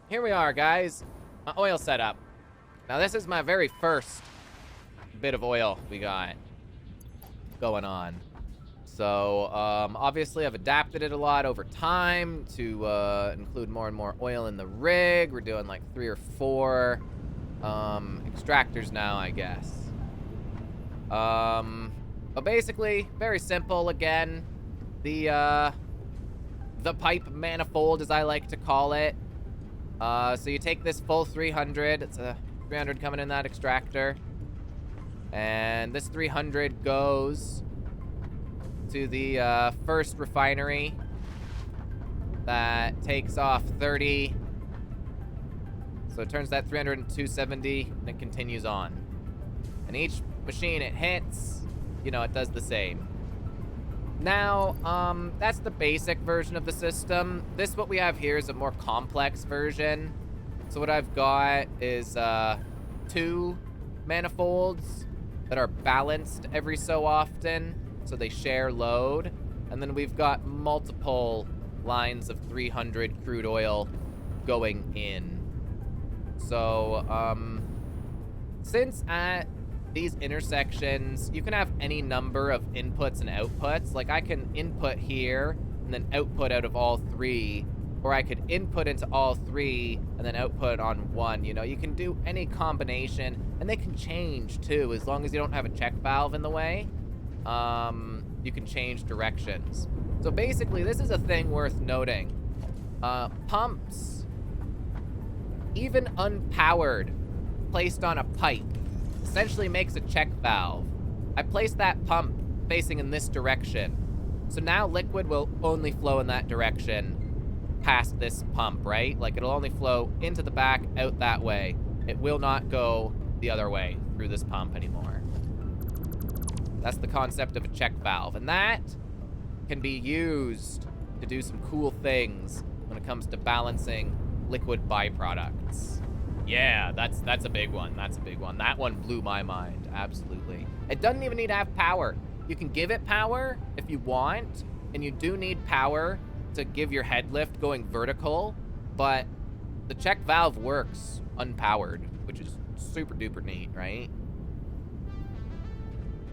here we are, guys. My oil setup. Now, this is my very first bit of oil we got going on. So, obviously, I've adapted it a lot over time to include more and more oil in the rig. We're doing like 3 or 4 extractors now, I guess. But basically, very simple again. The pipe manifold, as I like to call it. So you take this full 300. It's a 300 coming in that extractor. And this 300 goes to the first refinery that takes off 30. So it turns that 300 into 270, and it continues on. And each machine it hits, you know, it does the same. Now, that's the basic version of the system. This, what we have here, is a more complex version. So what I've got is 2 manifolds that are balanced every so often, so they share load. And then we've got multiple lines of 300 crude oil going in. So, since at these intersections, you can have any number of inputs and outputs. Like, I can input here and then output out of all 3, or I could input into all 3 and then output on 1. You know, you can do any combination, and they can change too, as long as you don't have a check valve in the way. You can change directions. So basically, this is a thing worth noting. Pumps, even unpowered, placed on a pipe, essentially makes a check valve. I placed that pump facing in this direction. So now liquid will only flow in that direction past this pump, right? Like, it'll only flow into the back, out that way. It will not go the other way through this pump anymore. That's the concept of a check valve. And that can be used to do some cool things when it comes to balancing liquid byproducts. Yeah, that's a big one. That's a big one. That one blew my mind, absolutely. It doesn't even need to have power. You can give it power if you want, and you do need power to give your head lift going vertical, but the check valve works unpowered, which is super duper neat, right?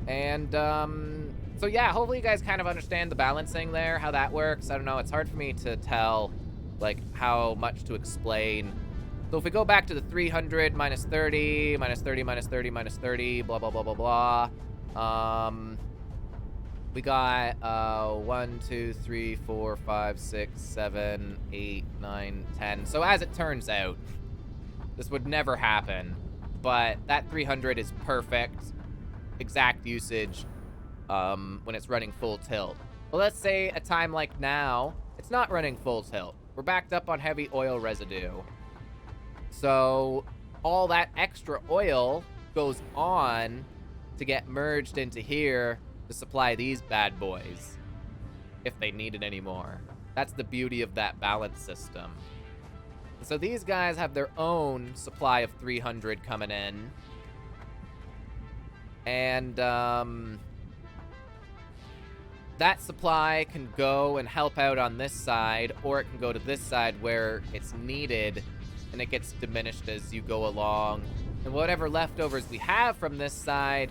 And, so yeah, hopefully you guys kind of understand the balancing there, how that works. I don't know, it's hard for me to tell, like, how much to explain. So if we go back to the 300 minus 30, minus 30, minus 30, minus 30, blah, blah, blah, blah, blah. We got 1, 2, 3, 4, 5, 6, 7, 8, 9, 10. So as it turns out, this would never happen, but that 300 is perfect, exact usage when it's running full tilt. Well, let's say a time like now, it's not running full tilt. We're backed up on heavy oil residue. So all that extra oil goes on to get merged into here to supply these bad boys, if they need it anymore. That's the beauty of that balance system. So these guys have their own supply of 300 coming in. And that supply can go and help out on this side, or it can go to this side where it's needed, and it gets diminished as you go along. And whatever leftovers we have from this side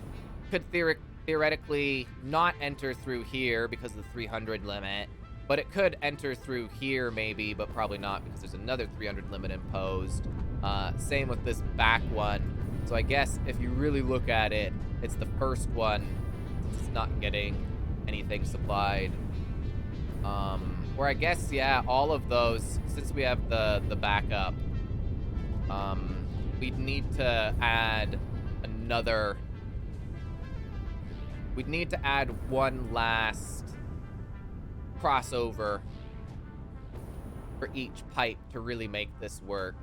could theoretically not enter through here because of the 300 limit, but it could enter through here maybe, but probably not because there's another 300 limit imposed. Same with this back one. So I guess if you really look at it, it's the first one that's not getting anything supplied. Or I guess, yeah, all of those, since we have the backup, we'd need to add another... We'd need to add one last crossover for each pipe to really make this work.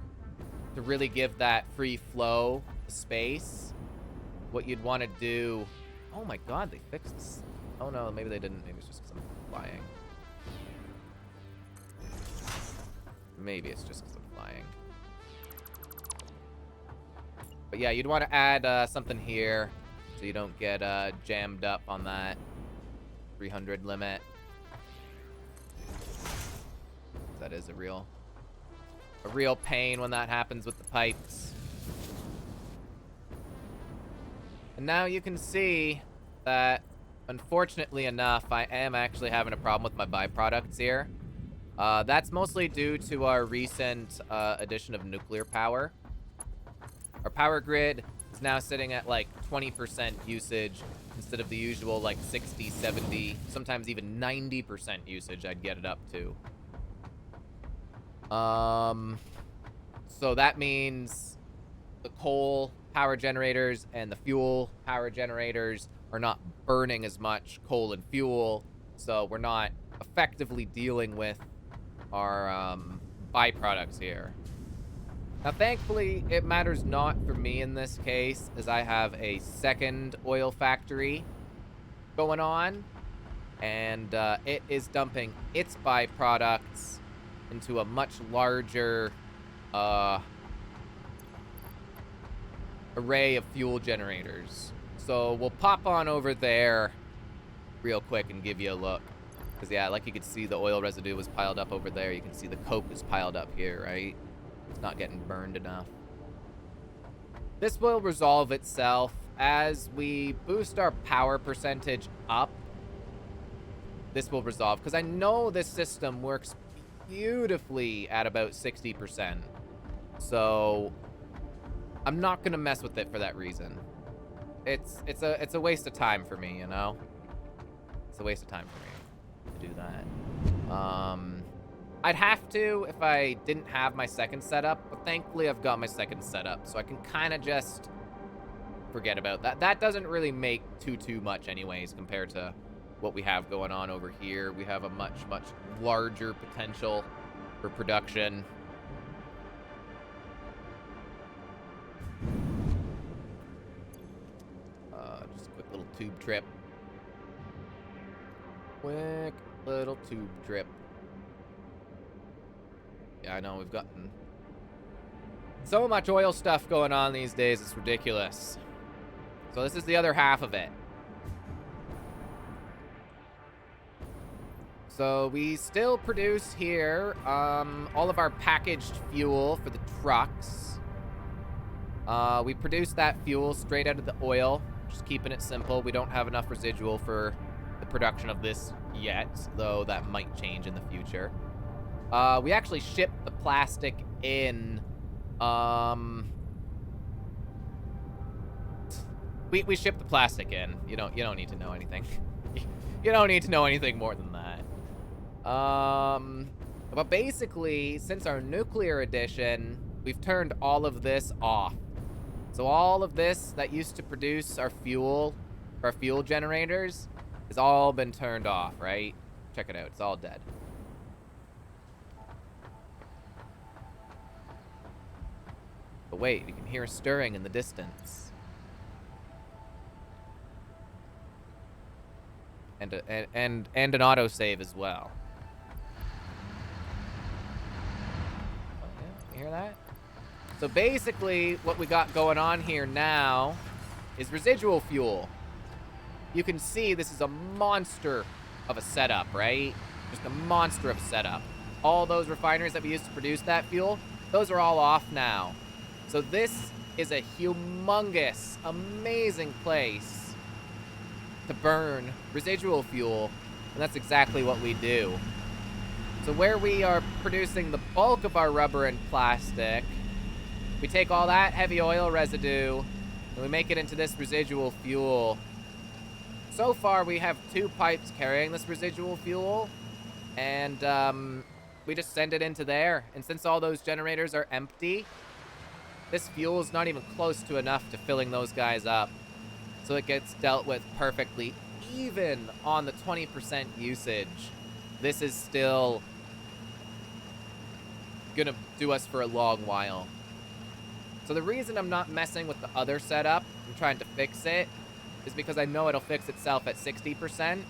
To really give that free flow space. What you'd want to do... Oh my god, they fixed this. Oh no, maybe they didn't. Maybe it's just because I'm flying. Maybe it's just because I'm flying. But yeah, you'd want to add something here so you don't get jammed up on that 300 limit. That is a real a real pain when that happens with the pipes. And now you can see that, unfortunately enough, I am actually having a problem with my byproducts here. That's mostly due to our recent addition of nuclear power. Our power grid is now sitting at like 20% usage instead of the usual like 60, 70, sometimes even 90% usage I'd get it up to. So that means the coal power generators and the fuel power generators are not burning as much coal and fuel, so we're not effectively dealing with our byproducts here. Now, thankfully, it matters not for me in this case, as I have a second oil factory going on, and it is dumping its byproducts into a much larger array of fuel generators. So we'll pop on over there real quick and give you a look. Because, yeah, like you could see the oil residue was piled up over there. You can see the coke is piled up here, right? It's not getting burned enough. This will resolve itself as we boost our power percentage up. This will resolve, because I know this system works beautifully at about 60%. So I'm not gonna mess with it for that reason. It's a waste of time for me, you know? It's a waste of time for me to do that. I'd have to if I didn't have my second setup, but thankfully I've got my second setup, so I can kind of just forget about that. That doesn't really make too much anyways compared to what we have going on over here. We have a much larger potential for production. Just a quick little tube trip. Quick little tube trip. Yeah, I know, we've gotten so much oil stuff going on these days, it's ridiculous. So this is the other half of it. So we still produce here all of our packaged fuel for the trucks. We produce that fuel straight out of the oil, just keeping it simple. We don't have enough residual for the production of this yet, though that might change in the future. We actually ship the plastic in. We ship the plastic in. You don't need to know anything. You don't need to know anything more than that. But basically, since our nuclear edition, we've turned all of this off. So all of this that used to produce our fuel generators has all been turned off, right? Check it out. It's all dead. But wait, you can hear a stirring in the distance. And an autosave as well. Oh, yeah, you hear that? So basically, what we got going on here now is residual fuel. You can see this is a monster of a setup, right? Just a monster of a setup. All those refineries that we used to produce that fuel, those are all off now. So this is a humongous, amazing place to burn residual fuel, and that's exactly what we do. So where we are producing the bulk of our rubber and plastic, we take all that heavy oil residue, and we make it into this residual fuel. So far, we have 2 pipes carrying this residual fuel, and we just send it into there. And since all those generators are empty, this fuel is not even close to enough to filling those guys up. So it gets dealt with perfectly. Even on the 20% usage, this is still gonna do us for a long while. So the reason I'm not messing with the other setup and trying to fix it is because I know it'll fix itself at 60%,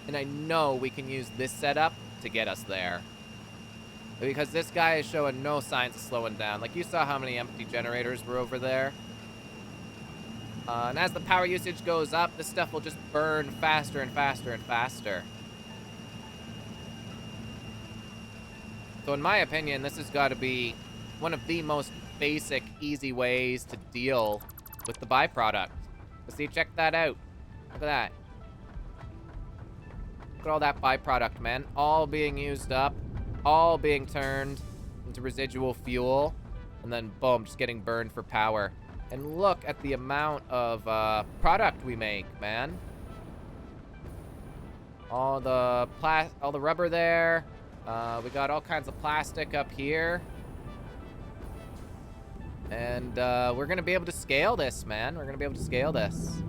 and I know we can use this setup to get us there. Because this guy is showing no signs of slowing down. Like, you saw how many empty generators were over there. And as the power usage goes up, this stuff will just burn faster and faster and faster. So in my opinion, this has got to be one of the most basic, easy ways to deal with the byproduct. But see, check that out. Look at that. Look at all that byproduct, man. All being used up, all being turned into residual fuel, and then boom, just getting burned for power. And look at the amount of product we make, man. All the rubber there. We got all kinds of plastic up here. And we're gonna be able to scale this, man. We're gonna be able to scale this.